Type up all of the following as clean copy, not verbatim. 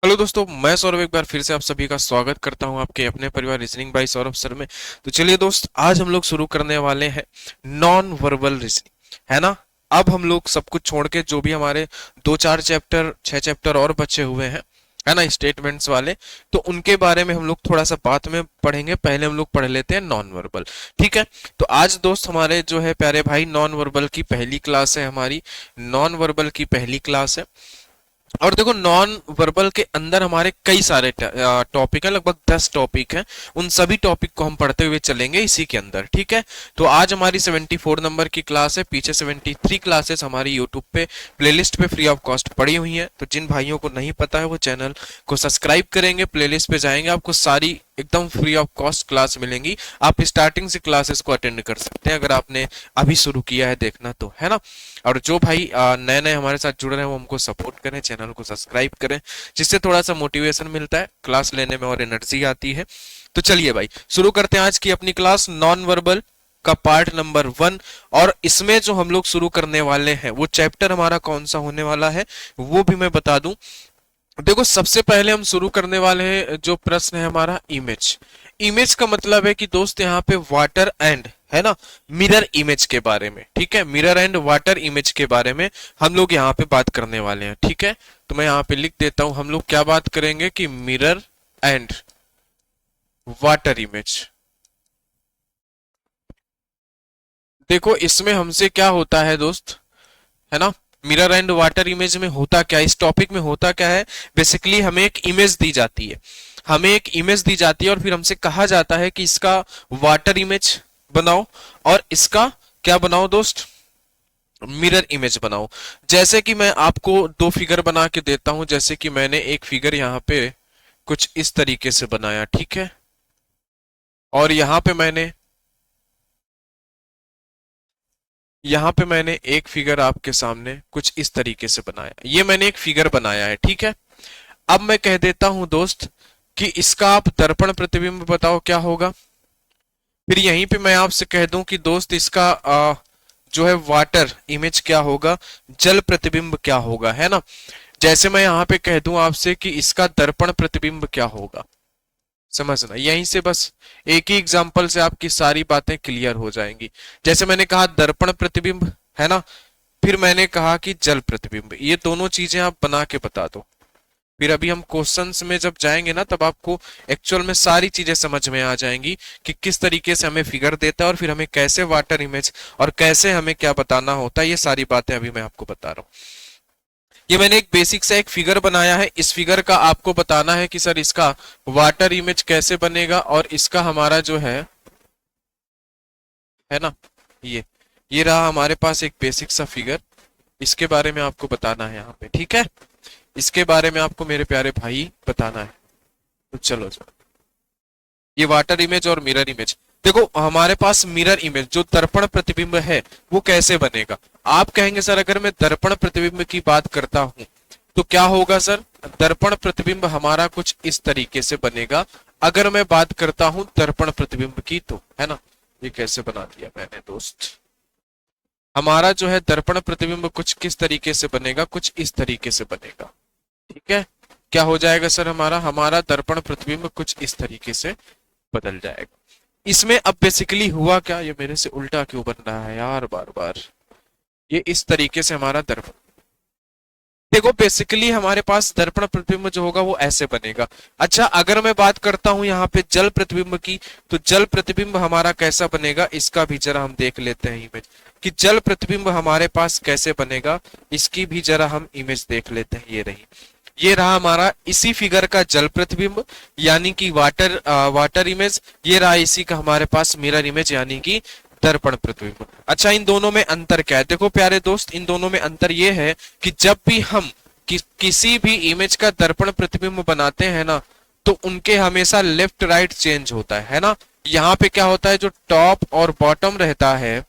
Hello दोस्तों, मैं सौरभ एक बार फिर से आप सभी का स्वागत करता हूं आपके अपने परिवार रीजनिंग बाय सौरभ सर में। तो चलिए दोस्त, आज हम लोग शुरू करने वाले हैं नॉन वर्बल रीजनिंग, है ना। अब हम लोग सब कुछ छोड़ के जो भी हमारे दो चार चैप्टर 6 चैप्टर और बचे हुए हैं, है ना, स्टेटमेंट्स वाले, तो उनके बारे में हम लोग थोड़ा सा बाद में पढ़ेंगे। पहले हम लोग पढ़ लेते हैं नॉन वर्बल। ठीक है। तो आज दोस्त हमारे जो है प्यारे भाई, नॉन वर्बल की पहली क्लास है हमारी। नॉन वर्बल की पहली क्लास है। और देखो, नॉन वर्बल के अंदर हमारे कई सारे टॉपिक है, लगभग 10 टॉपिक हैं। उन सभी टॉपिक को हम पढ़ते हुए चलेंगे इसी के अंदर। ठीक है। तो आज हमारी 74 नंबर की क्लास है। पीछे 73 क्लासेस हमारी यूट्यूब पे प्लेलिस्ट पे फ्री ऑफ कॉस्ट पड़ी हुई हैं। तो जिन भाइयों को नहीं पता है वो चैनल को सब्सक्राइब करेंगे, प्लेलिस्ट पे जाएंगे, आपको सारी एकदम फ्री ऑफ कॉस्ट क्लास मिलेंगी। आप स्टार्टिंग से क्लासेस को अटेंड कर सकते हैं अगर आपने अभी शुरू किया है देखना, तो है ना। और जो भाई नए नए हमारे साथ जुड़ रहे हैं वो हमको सपोर्ट करें, चैनल को सब्सक्राइब करें, जिससे थोड़ा सा मोटिवेशन मिलता है, क्लास लेने में और एनर्जी आती है। तो चलिए भाई, शुरू करते हैं आज की अपनी क्लास नॉन वर्बल का पार्ट नंबर 1। और इसमें जो हम लोग शुरू करने वाले हैं वो चैप्टर हमारा कौन सा होने वाला है वो भी मैं बता दूं। देखो, सबसे पहले हम शुरू करने वाले हैं, जो प्रश्न है हमारा इमेज। इमेज का मतलब है कि दोस्त यहाँ पे वाटर एंड, है ना, मिरर इमेज के बारे में। ठीक है, मिरर एंड वाटर इमेज के बारे में हम लोग यहाँ पे बात करने वाले हैं। ठीक है, तो मैं यहाँ पे लिख देता हूं, हम लोग क्या बात करेंगे कि मिरर एंड वाटर इमेज। देखो, इसमें हमसे क्या होता है दोस्त, है ना, मिरर एंड वाटर इमेज में होता क्या, इस टॉपिक में होता क्या है। बेसिकली हमें एक इमेज दी जाती है, हमें एक इमेज दी जाती है और फिर हमसे कहा जाता है कि इसका वाटर इमेज बनाओ और इसका क्या बनाओ दोस्त, मिरर इमेज बनाओ। जैसे कि मैं आपको दो फिगर बना के देता हूं। जैसे कि मैंने एक फिगर यहाँ पे कुछ इस तरीके से बनाया, ठीक है, और यहाँ पे मैंने एक फिगर आपके सामने कुछ इस तरीके से बनाया। ये मैंने एक फिगर बनाया है, ठीक है। अब मैं कह देता हूं दोस्त कि इसका आप दर्पण प्रतिबिंब बताओ क्या होगा। फिर यहीं पे मैं आपसे कह दूं कि दोस्त इसका जो है वाटर इमेज क्या होगा, जल प्रतिबिंब क्या होगा, है ना। जैसे मैं यहाँ पे कह दूं आपसे कि इसका दर्पण प्रतिबिंब क्या होगा। समझना, यहीं से बस एक ही एग्जांपल से आपकी सारी बातें क्लियर हो जाएंगी। जैसे मैंने कहा दर्पण प्रतिबिंब, है ना, फिर मैंने कहा कि जल प्रतिबिंब। ये दोनों चीजें आप बना के बता दो। फिर अभी हम क्वेश्चंस में जब जाएंगे ना, तब आपको एक्चुअल में सारी चीजें समझ में आ जाएंगी कि किस तरीके से हमें फिगर देता है और फिर हमें कैसे वाटर इमेज और कैसे हमें क्या बताना होता है। ये सारी बातें अभी मैं आपको बता रहा हूँ। ये मैंने एक बेसिक सा एक फिगर बनाया है। इस फिगर का आपको बताना है कि सर इसका वाटर इमेज कैसे बनेगा और इसका हमारा जो है ना, ये रहा हमारे पास एक बेसिक सा फिगर। इसके बारे में आपको बताना है यहाँ पे, ठीक है। इसके बारे में आपको मेरे प्यारे भाई बताना है। तो चलो चलो, ये वाटर इमेज और मिरर इमेज। देखो, हमारे पास मिरर इमेज जो दर्पण प्रतिबिंब है वो कैसे बनेगा। आप कहेंगे सर अगर मैं दर्पण प्रतिबिंब की बात करता हूं तो क्या होगा सर। दर्पण प्रतिबिंब हमारा कुछ इस तरीके से बनेगा। अगर मैं बात करता हूं दर्पण प्रतिबिंब की, तो है ना, ये कैसे बना दिया मैंने दोस्त। हमारा जो है दर्पण प्रतिबिंब कुछ किस तरीके से बनेगा, कुछ इस तरीके से बनेगा। ठीक है, क्या हो जाएगा सर, हमारा हमारा दर्पण प्रतिबिंब कुछ इस तरीके से बदल जाएगा। इसमें अब बेसिकली हुआ क्या, ये मेरे से उल्टा क्यों बन रहा है यार बार बार। ये इस तरीके से हमारा दर्पण, देखो बेसिकली हमारे पास दर्पण प्रतिबिंब जो होगा वो ऐसे बनेगा। अच्छा, अगर मैं बात करता हूं यहाँ पे जल प्रतिबिंब की, तो जल प्रतिबिंब हमारा कैसा बनेगा, इसका भी जरा हम देख लेते हैं इमेज कि जल प्रतिबिंब हमारे पास कैसे बनेगा। इसकी भी जरा हम इमेज देख लेते हैं। ये रही, ये रहा हमारा इसी फिगर का जल प्रतिबिंब यानी कि वाटर इमेज। ये रहा इसी का हमारे पास मिरर इमेज यानी कि दर्पण प्रतिबिंब। अच्छा, इन दोनों में अंतर क्या है। देखो प्यारे दोस्त, इन दोनों में अंतर ये है कि जब भी हम किसी भी इमेज का दर्पण प्रतिबिंब बनाते हैं ना, तो उनके हमेशा लेफ्ट राइट चेंज होता है ना। यहाँ पे क्या होता है, जो टॉप और बॉटम रहता है,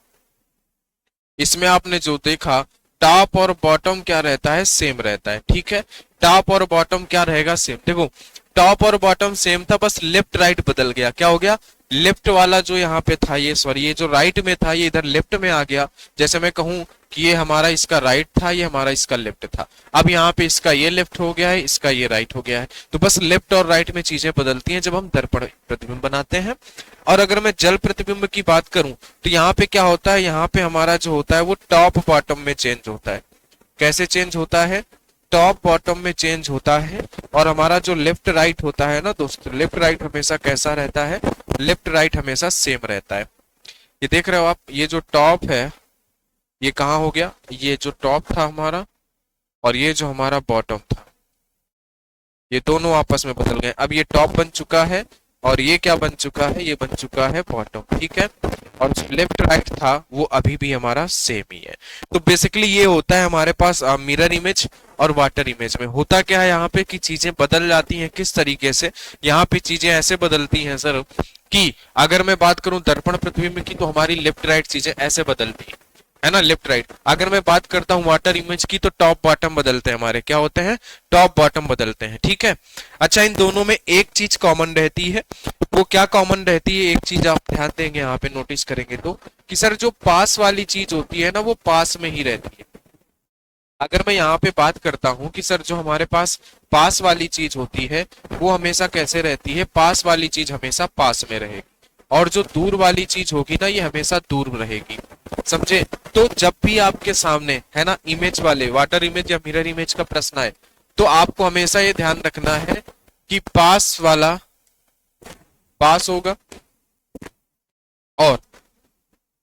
इसमें आपने जो देखा टॉप और बॉटम क्या रहता है, सेम रहता है। ठीक है, टॉप और बॉटम क्या रहेगा, सेम। देखो, टॉप और बॉटम सेम था, बस लेफ्ट राइट बदल गया। क्या हो गया, लेफ्ट वाला जो यहाँ पे था, ये सॉरी, ये जो राइट में था ये इधर लेफ्ट में आ गया। जैसे मैं कहूं कि ये हमारा इसका राइट था, ये हमारा इसका लेफ्ट था। अब यहाँ पे इसका ये लेफ्ट हो गया है, इसका ये राइट हो गया है। तो बस लेफ्ट और राइट में चीजें बदलती हैं जब हम दर्पण प्रतिबिंब बनाते हैं। और अगर मैं जल प्रतिबिंब की बात करूं तो यहाँ पे क्या होता है, यहाँ पे हमारा जो होता है वो टॉप बॉटम में चेंज होता है। कैसे चेंज होता है? टॉप बॉटम में चेंज होता है। और हमारा जो लेफ्ट राइट होता है ना दोस्तों, लेफ्ट राइट हमेशा कैसा रहता है? लेफ्ट राइट हमेशा सेम रहता है। ये देख रहे हो आप, ये जो टॉप है ये कहाँ हो गया? ये जो टॉप था हमारा और ये जो हमारा बॉटम था, ये दोनों आपस में बदल गए। अब ये टॉप बन चुका है और ये क्या बन चुका है? ये बन चुका है बॉटम, ठीक है। और जो लेफ्ट राइट था वो अभी भी हमारा सेम ही है। तो बेसिकली ये होता है हमारे पास मिरर इमेज और वाटर इमेज में। होता क्या है यहाँ पे कि चीजें बदल जाती हैं। किस तरीके से? यहाँ पे चीजें ऐसे बदलती हैं सर कि अगर मैं बात करूं दर्पण प्रतिबिंब की तो हमारी लेफ्ट राइट चीजें ऐसे बदलती है ना, लेफ्ट राइट। अगर मैं बात करता हूं वाटर इमेज की तो टॉप बॉटम बदलते हैं हमारे, क्या होते हैं? टॉप बॉटम बदलते हैं, ठीक है। अच्छा, इन दोनों में एक चीज कॉमन रहती है। वो क्या कॉमन रहती है? एक चीज आप ध्यान देंगे यहाँ पे, नोटिस करेंगे तो, कि सर जो पास वाली चीज होती है ना वो पास में ही रहती है। अगर मैं यहाँ पे बात करता हूं कि सर जो हमारे पास वाली चीज होती है वो हमेशा कैसे रहती है? पास वाली चीज हमेशा पास में रहेगी और जो दूर वाली चीज होगी ना ये हमेशा दूर रहेगी, समझे? तो जब भी आपके सामने है ना इमेज वाले वाटर इमेज या मिरर इमेज का प्रश्न आए तो आपको हमेशा ये ध्यान रखना है कि पास वाला पास होगा और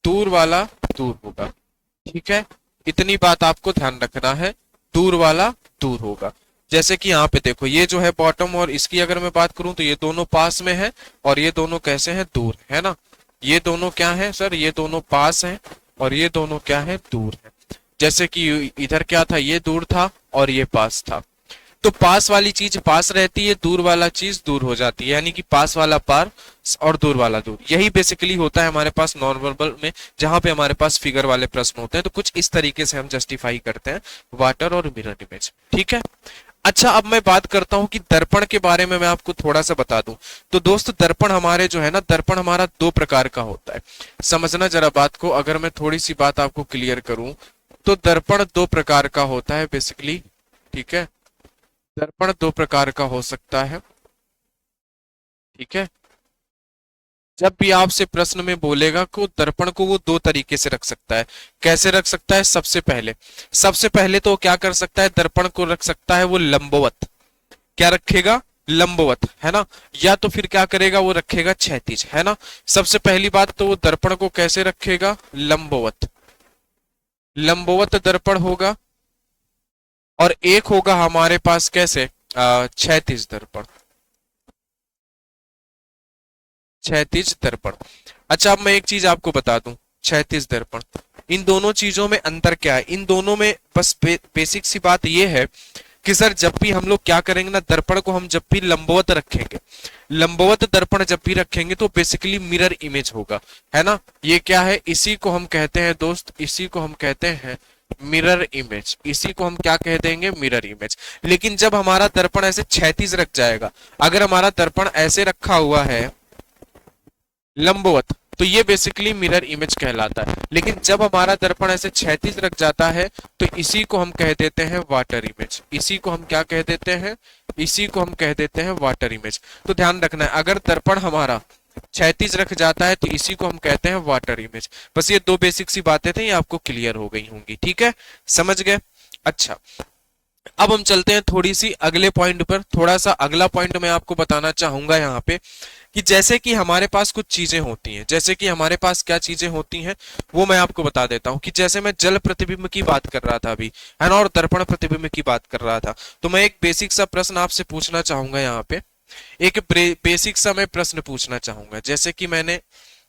दूर वाला दूर होगा, ठीक है। इतनी बात आपको ध्यान रखना है, दूर वाला दूर होगा। जैसे कि यहाँ पे देखो, ये जो है बॉटम और इसकी अगर मैं बात करूं तो ये दोनों पास में है और ये दोनों कैसे हैं? दूर, है ना। ये दोनों क्या है सर? ये दोनों पास हैं और ये दोनों क्या है? दूर है। जैसे कि इधर क्या था? ये दूर था और ये पास था। तो पास वाली चीज पास रहती है, दूर वाला चीज दूर हो जाती है, यानी कि पास वाला पार और दूर वाला दूर। यही बेसिकली होता है हमारे पास नॉन वर्बल में, जहां पे हमारे पास फिगर वाले प्रश्न होते हैं। तो कुछ इस तरीके से हम जस्टिफाई करते हैं वाटर और मिरर इमेज, ठीक है। अच्छा, अब मैं बात करता हूं कि दर्पण के बारे में मैं आपको थोड़ा सा बता दूं। तो दोस्त दर्पण हमारे जो है ना, दर्पण हमारा दो प्रकार का होता है। समझना जरा बात को, अगर मैं थोड़ी सी बात आपको क्लियर करूं तो दर्पण दो प्रकार का होता है बेसिकली, ठीक है। दर्पण दो प्रकार का हो सकता है, ठीक है। जब भी आपसे प्रश्न में बोलेगा को दर्पण को वो दो तरीके से रख सकता है। कैसे रख सकता है? सबसे पहले तो क्या कर सकता है? दर्पण को रख सकता है वो लंबवत। क्या रखेगा? लंबवत, है ना। या तो फिर क्या करेगा? वो रखेगा क्षैतिज, है ना। सबसे पहली बात तो वो दर्पण को कैसे रखेगा? लंबवत। लंबवत दर्पण होगा और एक होगा हमारे पास कैसे? क्षैतिज दर्पण। क्षैतिज दर्पण। अच्छा, अब मैं एक चीज आपको बता दूं, क्षैतिज दर्पण, इन दोनों चीजों में अंतर क्या है? इन दोनों में बस बेसिक सी बात यह है कि सर जब भी हम लोग क्या करेंगे ना, दर्पण को हम जब भी लंबवत रखेंगे, लंबवत दर्पण जब भी रखेंगे तो बेसिकली मिरर इमेज होगा, है ना। ये क्या है? इसी को हम कहते हैं दोस्त, इसी को हम कहते हैं मिरर इमेज। इसी को हम क्या कह देंगे? Mirror image. लेकिन जब हमारा दर्पण ऐसे क्षैतिज रख जाएगा, अगर हमारा दर्पण ऐसे रखा हुआ है लंबवत, तो ये बेसिकली मिरर इमेज कहलाता है। लेकिन जब हमारा दर्पण ऐसे क्षैतिज रख जाता है तो इसी को हम कह देते हैं वाटर इमेज। इसी को हम क्या कह देते हैं? इसी को हम कह देते हैं वाटर इमेज। तो ध्यान रखना है, अगर दर्पण हमारा क्षैतिज रख जाता है तो इसी को हम कहते हैं वाटर इमेज। बस ये दो बेसिक सी बातें थी, ये आपको क्लियर हो गई होंगी, ठीक है, समझ गए। अच्छा, अब हम चलते हैं थोड़ी सी अगले पॉइंट पर। थोड़ा सा अगला पॉइंट मैं आपको बताना चाहूंगा यहाँ पे कि जैसे कि हमारे पास कुछ चीजें होती हैं, जैसे कि हमारे पास क्या चीजें होती हैं वो मैं आपको बता देता हूं। कि जैसे मैं जल प्रतिबिंब की बात कर रहा था अभी, है ना, और दर्पण प्रतिबिंब की बात कर रहा था, तो मैं एक बेसिक सा प्रश्न आपसे पूछना चाहूंगा यहाँ पे। एक बेसिक सा मैं प्रश्न पूछना चाहूंगा। जैसे कि मैंने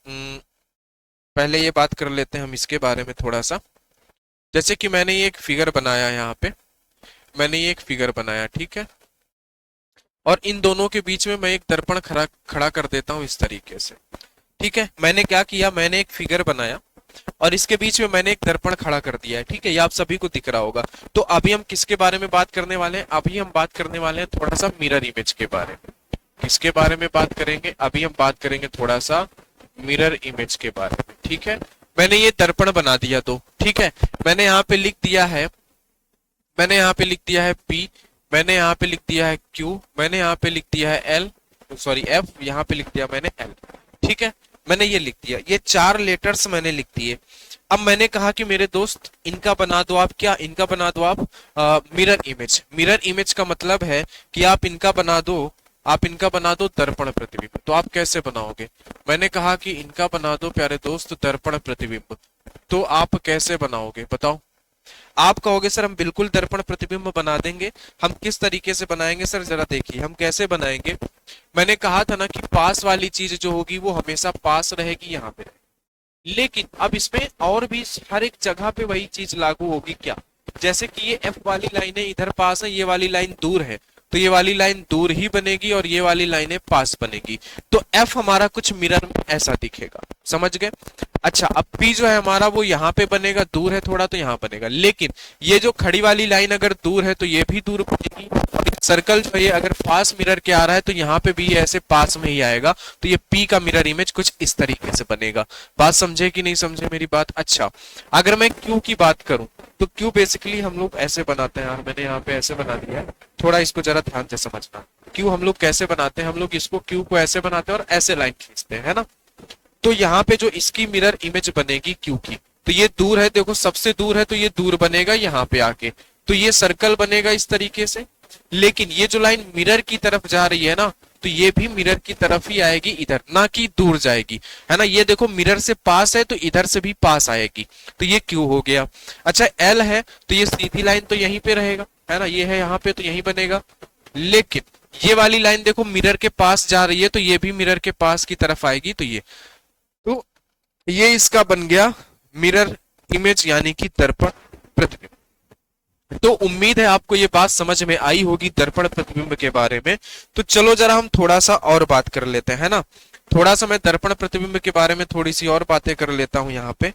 पहले ये बात कर लेते हैं हम इसके बारे में थोड़ा सा। जैसे कि मैंने ये एक फिगर बनाया यहाँ पे, मैंने ये एक फिगर बनाया, ठीक है, और इन दोनों के बीच में मैं एक दर्पण खड़ा कर देता हूं इस तरीके से, ठीक है। मैंने क्या किया? मैंने एक फिगर बनाया और इसके बीच में मैंने एक दर्पण खड़ा कर दिया है, ठीक है। ये आप सभी को दिख रहा होगा। तो अभी हम किसके बारे में बात करने वाले हैं? अभी हम बात करने वाले हैं थोड़ा सा मिरर इमेज के बारे में। किसके बारे में बात करेंगे? अभी हम बात करेंगे थोड़ा सा मिरर इमेज के बारे में, ठीक है। मैंने ये दर्पण बना दिया तो ठीक है, मैंने यहाँ पे लिख दिया है, मैंने यहाँ पे लिख दिया है P, मैंने यहाँ पे लिख दिया है Q, मैंने यहाँ पे लिख दिया है L, सॉरी F, यहाँ पे लिख दिया मैंने L। ठीक है, मैंने ये लिख दिया, ये 4 लेटर्स मैंने लिख दिए। अब मैंने कहा कि मेरे दोस्त इनका बना दो आप, क्या इनका बना दो आप मिरर इमेज। मिरर इमेज का मतलब है कि आप इनका बना दो, आप इनका बना दो दर्पण प्रतिबिंब। तो आप कैसे बनाओगे? मैंने कहा कि इनका बना दो प्यारे दोस्त दर्पण प्रतिबिंब। तो आप कैसे बनाओगे बताओ? आप कहोगे सर हम बिल्कुल दर्पण प्रतिबिंब बना देंगे। हम किस तरीके से बनाएंगे सर, जरा देखिए हम कैसे बनाएंगे। मैंने कहा था ना कि पास वाली चीज जो होगी वो हमेशा पास रहेगी, यहाँ पे रहेगी। लेकिन अब इसमें और भी हर एक जगह पे वही चीज लागू होगी। क्या? जैसे कि ये एफ वाली लाइन है, इधर पास है, ये वाली लाइन दूर है, तो ये वाली लाइन दूर ही बनेगी और ये वाली लाइनें पास बनेगी। तो एफ हमारा कुछ मिरर में ऐसा दिखेगा, समझ गए? अच्छा, अब पी जो है हमारा वो यहाँ पे बनेगा, दूर है थोड़ा तो यहाँ बनेगा। लेकिन ये जो खड़ी वाली लाइन अगर दूर है तो ये भी दूर बनेगी, और सर्कल जो है अगर पास मिरर के आ रहा है तो यहाँ पे भी ऐसे पास में ही आएगा। तो ये पी का मिरर इमेज कुछ इस तरीके से बनेगा। बात समझे कि नहीं समझे मेरी बात? अच्छा, अगर मैं क्यू की बात करूं तो क्यू बेसिकली हम लोग ऐसे बनाते हैं। यार मैंने यहाँ पे ऐसे बना दिया है, थोड़ा इसको जरा ध्यान से समझना। क्यू हम लोग कैसे बनाते हैं? हम लोग इसको क्यू को ऐसे बनाते हैं और ऐसे लाइन खींचते हैं, है ना? तो यहाँ पे जो इसकी मिरर इमेज बनेगी क्यू की, तो ये दूर है, देखो सबसे दूर है तो ये दूर बनेगा यहाँ पे आके, तो ये सर्कल बनेगा इस तरीके से। लेकिन ये जो लाइन मिरर की तरफ जा रही है ना, तो ये भी मिरर की तरफ ही आएगी इधर, ना कि दूर जाएगी, है ना? ये देखो मिरर से पास है तो इधर से भी पास आएगी, तो ये क्यू हो गया। अच्छा, एल है तो ये सीधी लाइन तो यहीं पे रहेगा, है ना? ये है यहाँ पे तो यहीं बनेगा। लेकिन ये वाली लाइन देखो मिरर के पास जा रही है तो ये भी मिरर के पास की तरफ आएगी, तो ये इसका बन गया मिरर इमेज, यानी कि दर्पण प्रतिबिंब। तो उम्मीद है आपको ये बात समझ में आई होगी दर्पण प्रतिबिंब के बारे में। तो चलो जरा हम थोड़ा सा और बात कर लेते हैं, है ना? थोड़ा सा मैं दर्पण प्रतिबिंब के बारे में थोड़ी सी और बातें कर लेता हूं यहाँ पे,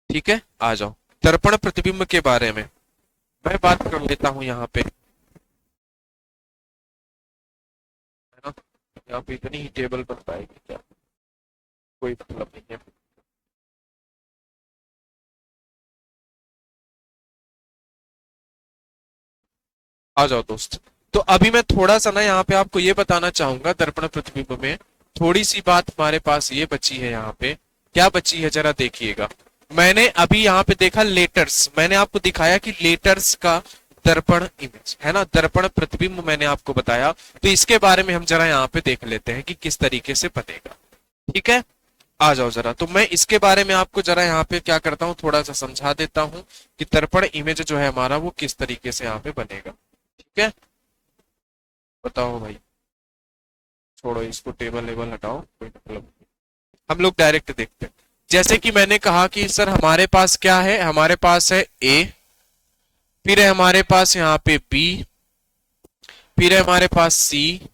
ठीक है? आ जाओ, दर्पण प्रतिबिंब के बारे में मैं बात कर लेता हूं यहाँ पे, है ना? यहाँ पे इतनी ही टेबल बन पाएगी क्या? कोई मतलब नहीं है। आ जाओ दोस्त। तो अभी मैं थोड़ा सा ना यहाँ पे आपको ये बताना चाहूंगा, दर्पण प्रतिबिंब में थोड़ी सी बात हमारे पास ये बची है। यहाँ पे क्या बची है जरा देखिएगा। मैंने अभी यहाँ पे देखा लेटर्स, मैंने आपको दिखाया कि लेटर्स का दर्पण इमेज, है ना? दर्पण प्रतिबिंब मैंने आपको बताया। तो इसके बारे में हम जरा यहाँ पे देख लेते हैं कि किस तरीके से बनेगा, ठीक है? आ जाओ जरा। तो मैं इसके बारे में आपको जरा यहाँ पे क्या करता हूँ, थोड़ा सा समझा देता हूँ कि दर्पण इमेज जो है हमारा वो किस तरीके से यहाँ पे बनेगा, ठीक है? बताओ भाई, छोड़ो इसको, टेबल लेबल हटाओ, कोई मतलब नहीं। हम लोग डायरेक्ट देखते हैं। जैसे कि मैंने कहा कि सर हमारे पास क्या है, हमारे पास है ए, फिर है हमारे पास यहाँ पे बी, फिर है हमारे पास सी,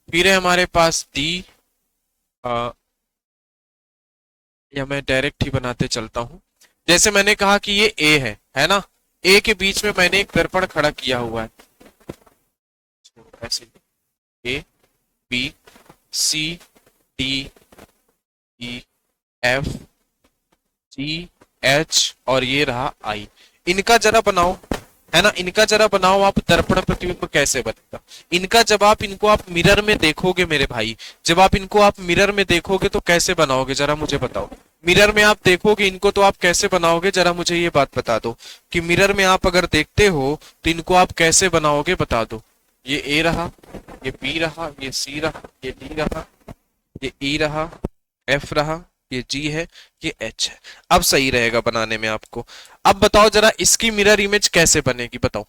फिर है हमारे पास डी, या मैं डायरेक्ट ही बनाते चलता हूं। जैसे मैंने कहा कि ये ए है ना? ए के बीच में मैंने एक दर्पण खड़ा किया हुआ है, ऐसे A B C D E F G H और ये रहा आई। इनका जरा बनाओ, है ना? इनका जरा बनाओ आप, दर्पण प्रतिबिंब कैसे बनेगा इनका। जब आप इनको आप मिरर में देखोगे मेरे भाई, जब आप इनको आप मिरर में देखोगे तो कैसे बनाओगे जरा मुझे बताओ। मिरर में आप देखोगे इनको तो आप कैसे बनाओगे, जरा मुझे ये बात बता दो कि मिरर में आप अगर देखते हो तो इनको आप कैसे बनाओगे, बता दो। ये ए रहा, ये बी रहा, ये सी रहा, ये डी रहा, ये ई रहा, एफ रहा, ये जी है, ये एच है। अब सही रहेगा बनाने में आपको। अब बताओ जरा इसकी मिरर इमेज कैसे बनेगी, बताओ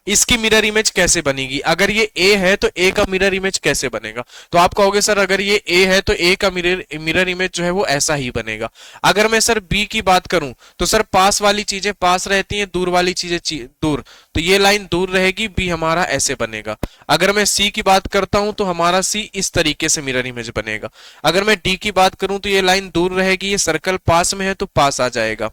इसकी मिरर इमेज कैसे बनेगी। अगर ये ए है तो ए का मिरर इमेज कैसे बनेगा? तो आप कहोगे सर अगर ये ए है तो ए का मिरर इमेज जो है वो ऐसा ही बनेगा। अगर मैं सर बी की बात करूं तो सर पास वाली चीजें पास रहती हैं, दूर वाली चीजें दूर, तो ये लाइन दूर रहेगी, बी हमारा ऐसे बनेगा। अगर मैं सी की बात करता हूं तो हमारा सी इस तरीके से मिरर इमेज बनेगा। अगर मैं डी की बात करूं तो ये लाइन दूर रहेगी, ये सर्कल पास में है तो पास आ जाएगा।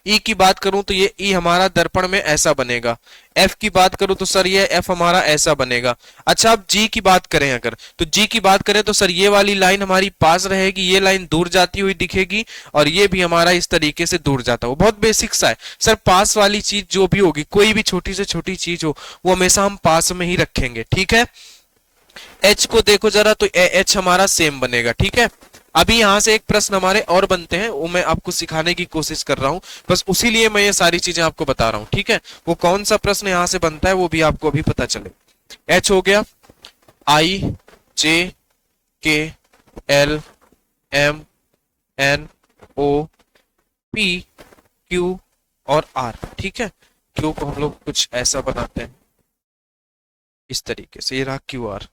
ई की बात करूं तो ये ई हमारा दर्पण में ऐसा बनेगा। एफ की बात करूं तो सर ये एफ हमारा ऐसा बनेगा। अच्छा अब जी की बात करें अगर, तो जी की बात करें तो सर ये वाली लाइन हमारी पास रहेगी, ये लाइन दूर जाती हुई दिखेगी, और ये भी हमारा इस तरीके से दूर जाता हो। बहुत बेसिक सा है सर, पास वाली चीज जो भी होगी, कोई भी छोटी से छोटी चीज हो, वो हमेशा हम पास में ही रखेंगे, ठीक है। एच को देखो जरा, तो एच हमारा सेम बनेगा, ठीक है। अभी यहां से एक प्रश्न हमारे और बनते हैं, वो मैं आपको सिखाने की कोशिश कर रहा हूं, बस उसी लिए मैं ये सारी चीजें आपको बता रहा हूं, ठीक है। वो कौन सा प्रश्न यहां से बनता है वो भी आपको अभी पता चले। एच हो गया, I J K L M N O P Q और आर, ठीक है। क्यू को हम लोग कुछ ऐसा बनाते हैं इस तरीके से, ये रहा क्यू आर।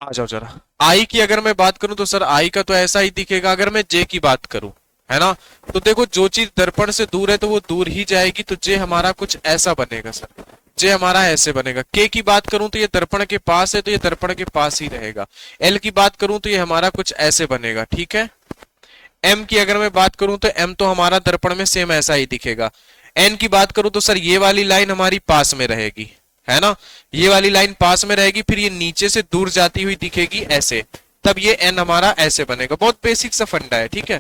आ जाओ जरा, आई की अगर मैं बात करूं तो सर आई का तो ऐसा ही दिखेगा। अगर मैं जे की बात करूं, है ना, तो देखो जो चीज दर्पण से दूर है तो वो दूर ही जाएगी, तो जे हमारा कुछ ऐसा बनेगा सर, जे हमारा ऐसे बनेगा। के की बात करूं तो ये दर्पण के पास है, तो ये दर्पण के पास ही रहेगा। एल की बात करूं तो ये हमारा कुछ ऐसे बनेगा, ठीक है। एम की अगर मैं बात करूं तो एम तो हमारा दर्पण में सेम ऐसा ही दिखेगा। एन की बात करूं तो सर ये वाली लाइन हमारी पास में रहेगी, है ना, ये वाली लाइन पास में रहेगी, फिर ये नीचे से दूर जाती हुई दिखेगी ऐसे, तब ये एन हमारा ऐसे बनेगा। बहुत बेसिक सा फंडा है, ठीक है।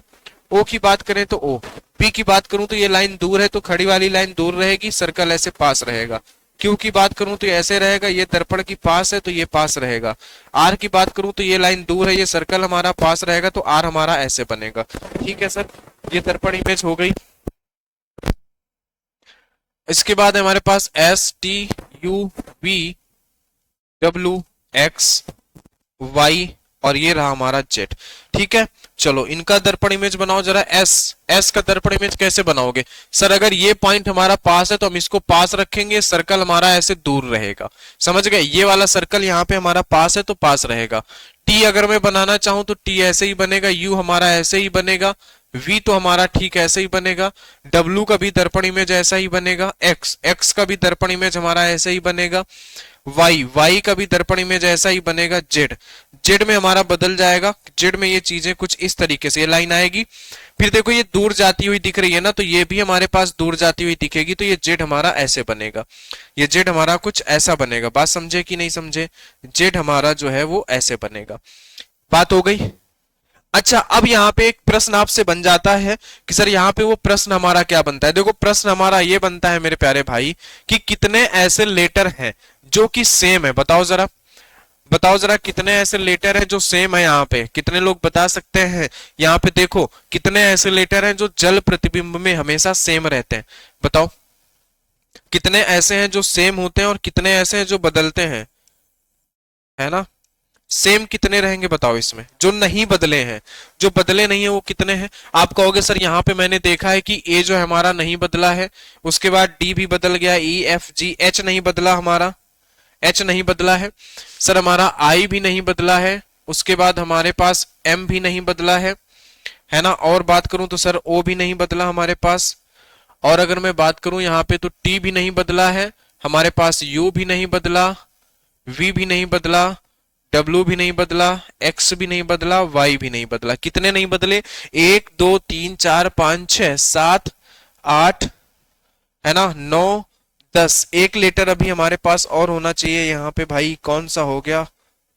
ओ की बात करें तो ओ, पी की बात करूं तो ये लाइन दूर है, तो खड़ी वाली लाइन दूर रहेगी, सर्कल ऐसे पास रहेगा। क्यू की बात करूं तो ये ऐसे रहेगा, ये दर्पण की पास है तो ये पास रहेगा। आर की बात करूं तो ये लाइन दूर है, ये सर्कल हमारा पास रहेगा, तो आर हमारा ऐसे बनेगा, ठीक है सर। ये दर्पण इमेज हो गई। इसके बाद हमारे पास S T U V W X Y और ये रहा हमारा जेड, ठीक है। चलो इनका दर्पण इमेज बनाओ जरा। एस, एस का दर्पण इमेज कैसे बनाओगे सर, अगर ये पॉइंट हमारा पास है तो हम इसको पास रखेंगे, सर्कल हमारा ऐसे दूर रहेगा, समझ गए। ये वाला सर्कल यहाँ पे हमारा पास है तो पास रहेगा। टी अगर मैं बनाना चाहूं तो टी ऐसे ही बनेगा, यू हमारा ऐसे ही बनेगा, वी तो हमारा ठीक ऐसे ही बनेगा, डब्ल्यू का भी दर्पण इमेज ऐसा ही बनेगा, एक्स, एक्स का भी दर्पण इमेज हमारा ऐसे ही बनेगा, वाई, वाई का भी दर्पण इमेज ऐसा ही बनेगा, जेड, जेड में हमारा बदल जाएगा, जेड में ये चीजें कुछ इस तरीके से ये लाइन आएगी। फिर देखो ये दूर जाती हुई दिख रही है ना, तो ये भी हमारे पास दूर जाती हुई दिखेगी, तो ये जेड हमारा ऐसे बनेगा, ये जेड हमारा कुछ ऐसा बनेगा। बात समझे कि नहीं समझे, जेड हमारा जो है वो ऐसे बनेगा। बात हो गई। अच्छा अब यहाँ पे एक प्रश्न आपसे बन जाता है कि सर यहाँ पे वो प्रश्न हमारा क्या बनता है। देखो प्रश्न हमारा ये बनता है मेरे प्यारे भाई कि कितने ऐसे लेटर हैं जो कि सेम है, बताओ जरा, बताओ जरा कितने ऐसे लेटर हैं जो सेम है। यहाँ पे कितने लोग बता सकते हैं, यहाँ पे देखो कितने ऐसे लेटर हैं जो जल प्रतिबिंब में हमेशा सेम रहते हैं, बताओ कितने ऐसे हैं जो सेम होते हैं और कितने ऐसे हैं जो बदलते हैं, है ना। सेम कितने रहेंगे बताओ इसमें, जो नहीं बदले हैं, जो बदले नहीं है वो कितने हैं। आप कहोगे सर यहाँ पे मैंने देखा है कि ए जो है हमारा नहीं बदला है, उसके बाद डी भी बदल गया, ई एफ जी, एच नहीं बदला हमारा, एच नहीं बदला है सर, हमारा आई भी नहीं बदला है, उसके बाद हमारे पास एम भी नहीं बदला है ना। और बात करूं तो सर ओ भी नहीं बदला हमारे पास, और अगर मैं बात करूं यहाँ पे तो टी भी नहीं बदला है हमारे पास, यू भी नहीं बदला, वी भी नहीं बदला, डब्ल्यू भी नहीं बदला, एक्स भी नहीं बदला, वाई भी नहीं बदला। कितने नहीं बदले, 1 2 3 4 5 6 7 8, है ना, 9 10। एक लेटर अभी हमारे पास और होना चाहिए यहाँ पे भाई, कौन सा हो गया,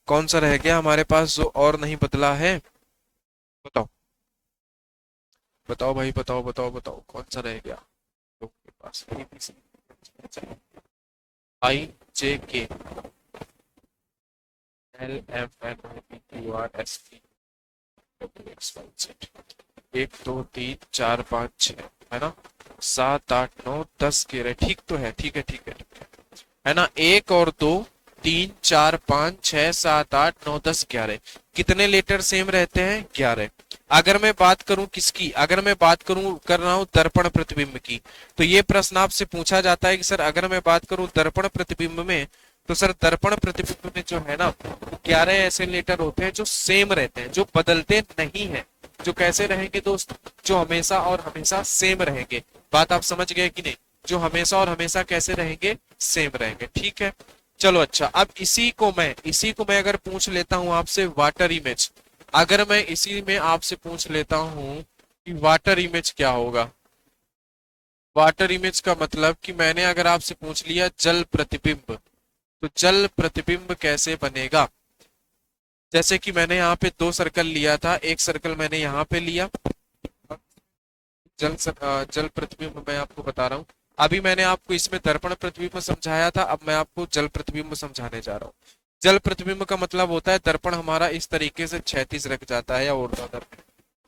कौन सा रह गया हमारे पास जो और नहीं बदला है, बताओ बताओ भाई, बताओ बताओ बताओ कौन सा रह गया लोग के पास। I J K L F N O P Q R S T X Y Z, 1 2 3 4 5 6, है ना, 7 8 9 10 के रहे, ठीक तो है, ठीक है ठीक है ठीक है ना। 1 और 2 3 4 5 6 7 8 9 10 11, कितने लेटर सेम रहते हैं, 11। अगर मैं बात करूं किसकी, अगर मैं बात करूं कर रहा हूं दर्पण प्रतिबिंब की, तो ये प्रश्न आपसे पूछा जाता है कि सर अगर मैं बात करूं दर्पण प्रतिबिंब में, तो सर दर्पण प्रतिबिंब में जो है ना 11 ऐसे लेटर होते हैं जो सेम रहते हैं, जो बदलते नहीं है, जो कैसे रहेंगे दोस्त, जो हमेशा और हमेशा सेम रहेंगे। बात आप समझ गए कि नहीं, जो हमेशा और हमेशा कैसे रहेंगे, सेम रहेंगे, ठीक है। चलो अच्छा, अब इसी को मैं अगर पूछ लेता हूं आपसे वाटर इमेज, अगर मैं इसी में आपसे पूछ लेता हूं कि वाटर इमेज क्या होगा, वाटर इमेज का मतलब कि मैंने अगर आपसे पूछ लिया जल प्रतिबिंब, तो जल प्रतिबिंब कैसे बनेगा। जैसे कि मैंने यहाँ पे दो सर्कल लिया था, एक सर्कल मैंने यहाँ पे लिया। जल प्रतिबिंब मैं आपको बता रहा हूँ। अभी मैंने आपको इसमें दर्पण प्रतिबिंब समझाया था, अब मैं आपको जल प्रतिबिंब समझाने जा रहा हूँ। जल प्रतिबिंब का मतलब होता है दर्पण हमारा इस तरीके से क्षैतिज रख जाता है या ऊर्ध्वाधर,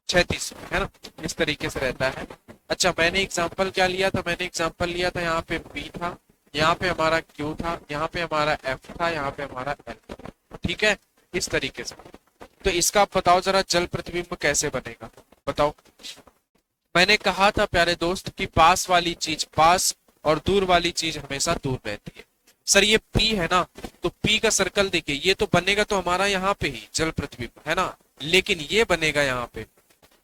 क्षैतिज, है ना, इस तरीके से रहता है। अच्छा, मैंने एग्जांपल क्या लिया था, मैंने एग्जांपल लिया था यहाँ पे बी था, यहाँ पे हमारा क्यू था, यहाँ पे हमारा एफ था, यहाँ पे हमारा एल था। ठीक है, इस तरीके से। तो इसका आप बताओ जरा जल प्रतिबिंब कैसे बनेगा, बताओ। मैंने कहा था प्यारे दोस्त कि पास वाली चीज पास और दूर वाली चीज हमेशा दूर रहती है। सर ये पी है ना, तो पी का सर्कल देखिए, ये तो बनेगा तो हमारा यहाँ पे ही जल प्रतिबिंब, है ना, लेकिन ये बनेगा यहाँ पे।